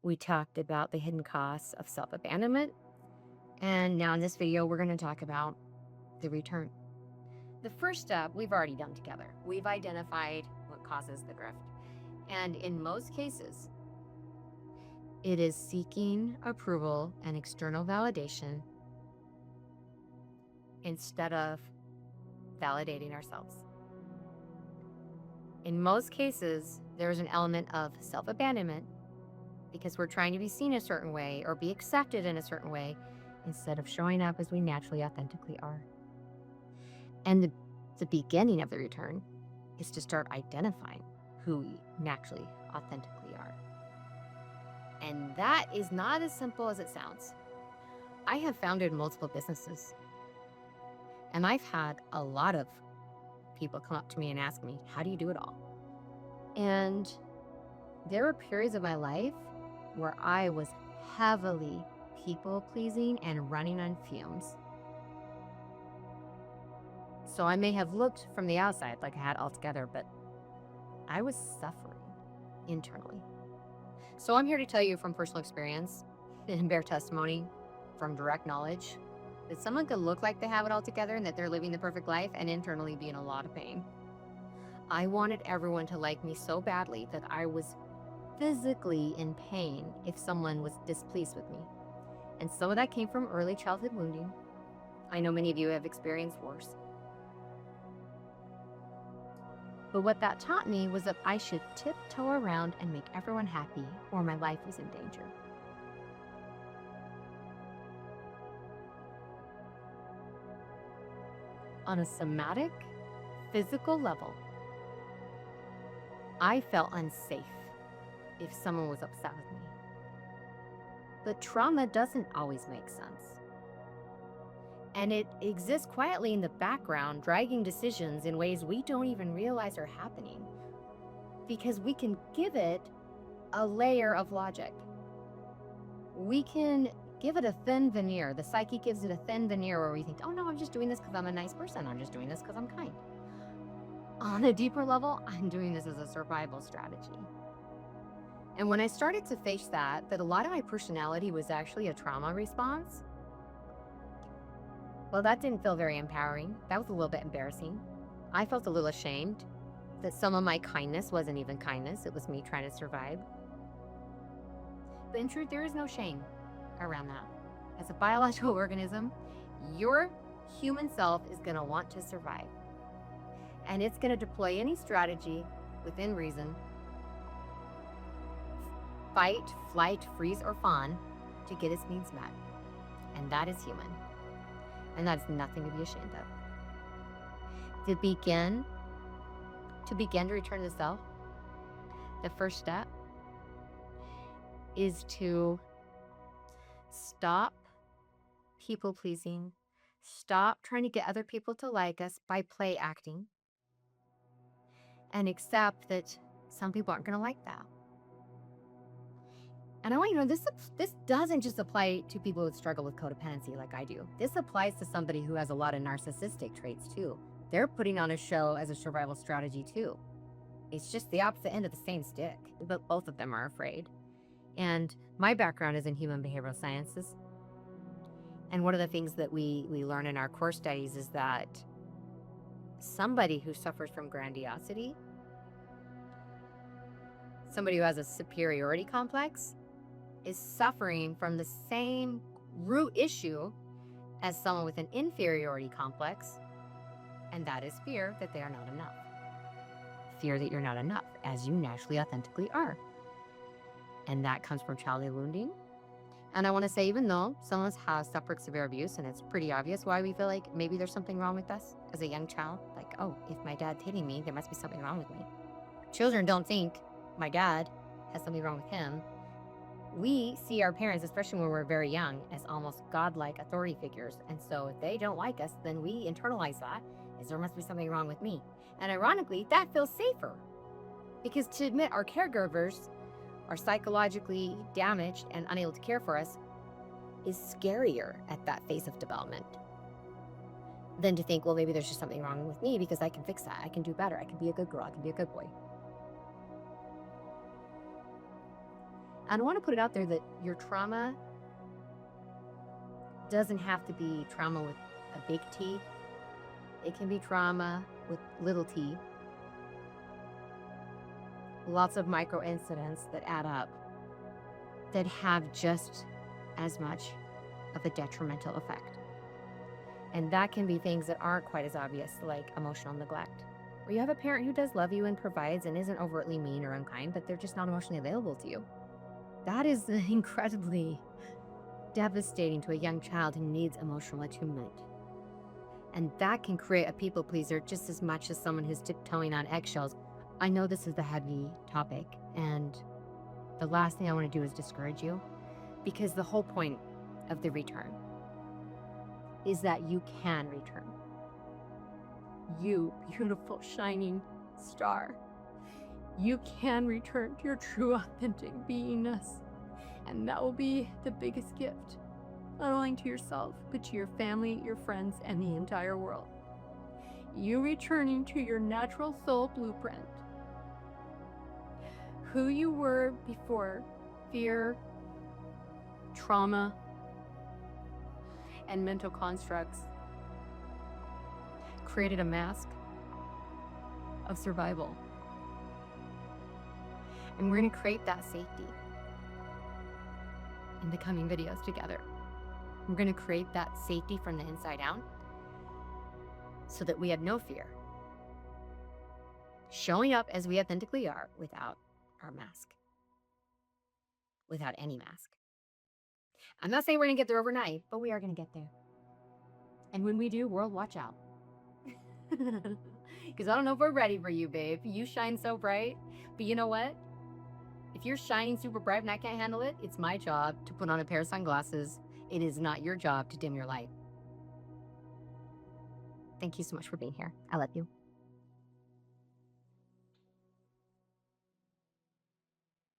We talked about the hidden costs of self-abandonment. And now in this video, we're going to talk about the return. The first step we've already done together. We've identified what causes the drift. And in most cases, it is seeking approval and external validation instead of validating ourselves. In most cases, there's an element of self-abandonment because we're trying to be seen a certain way or be accepted in a certain way instead of showing up as we naturally, authentically are. And the beginning of the return is to start identifying who we naturally, authentically are. And that is not as simple as it sounds. I have founded multiple businesses, and I've had a lot of people come up to me and ask me, how do you do it all? And there were periods of my life where I was heavily people-pleasing and running on fumes. So I may have looked from the outside like I had it all together, but I was suffering internally. So I'm here to tell you from personal experience and bear testimony from direct knowledge that someone could look like they have it all together and that they're living the perfect life and internally be in a lot of pain. I wanted everyone to like me so badly that I was physically in pain if someone was displeased with me. And some of that came from early childhood wounding. I know many of you have experienced worse. But what that taught me was that I should tiptoe around and make everyone happy or my life was in danger. On a somatic, physical level, I felt unsafe if someone was upset with me. But trauma doesn't always make sense. And it exists quietly in the background, dragging decisions in ways we don't even realize are happening, because we can give it a layer of logic. We can give it a thin veneer. The psyche gives it a thin veneer where we think, oh no, I'm just doing this because I'm a nice person. I'm just doing this because I'm kind. On a deeper level, I'm doing this as a survival strategy. And when I started to face that a lot of my personality was actually a trauma response, well, that didn't feel very empowering. That was a little bit embarrassing. I felt a little ashamed that some of my kindness wasn't even kindness. It was me trying to survive. But in truth, there is no shame around that. As a biological organism, your human self is going to want to survive. And it's going to deploy any strategy within reason, fight, flight, freeze, or fawn, to get its needs met. And that is human. And that's nothing to be ashamed of. To begin to return to self, the first step is to stop people pleasing, stop trying to get other people to like us by play acting, and accept that some people aren't going to like that. And I want you to know this doesn't just apply to people who struggle with codependency like I do. This applies to somebody who has a lot of narcissistic traits too. They're putting on a show as a survival strategy too. It's just the opposite end of the same stick, but both of them are afraid. And my background is in human behavioral sciences. And one of the things that we learn in our core studies is that somebody who suffers from grandiosity, somebody who has a superiority complex, is suffering from the same root issue as someone with an inferiority complex, and that is fear that they are not enough. Fear that you're not enough, as you naturally, authentically are. And that comes from childhood wounding. And I want to say, even though some of us have suffered severe abuse, and it's pretty obvious why we feel like maybe there's something wrong with us as a young child, like, oh, if my dad's hitting me, there must be something wrong with me. Children don't think my dad has something wrong with him. We see our parents, especially when we're very young, as almost godlike authority figures. And so if they don't like us, then we internalize that as there must be something wrong with me. And ironically, that feels safer, because to admit our caregivers are psychologically damaged and unable to care for us is scarier at that phase of development than to think, well, maybe there's just something wrong with me because I can fix that. I can do better. I can be a good girl. I can be a good boy. And I want to put it out there that your trauma doesn't have to be trauma with a big T. It can be trauma with little t. Lots of micro incidents that add up that have just as much of a detrimental effect. And that can be things that aren't quite as obvious, like emotional neglect, where you have a parent who does love you and provides and isn't overtly mean or unkind, but they're just not emotionally available to you. That is incredibly devastating to a young child who needs emotional attunement. And that can create a people pleaser just as much as someone who's tiptoeing on eggshells. I know this is a heavy topic, and the last thing I want to do is discourage you, because the whole point of the return is that you can return. You, beautiful, shining star, you can return to your true, authentic beingness. And that will be the biggest gift, not only to yourself, but to your family, your friends, and the entire world. You returning to your natural soul blueprint, who you were before fear, trauma, and mental constructs created a mask of survival. And we're going to create that safety in the coming videos together. We're going to create that safety from the inside out so that we have no fear, showing up as we authentically are without our mask, without any mask. I'm not saying we're going to get there overnight, but we are going to get there. And when we do, world, watch out. Because I don't know if we're ready for you, babe. You shine so bright. But you know what? If you're shining super bright and I can't handle it, it's my job to put on a pair of sunglasses. It is not your job to dim your light. Thank you so much for being here. I love you.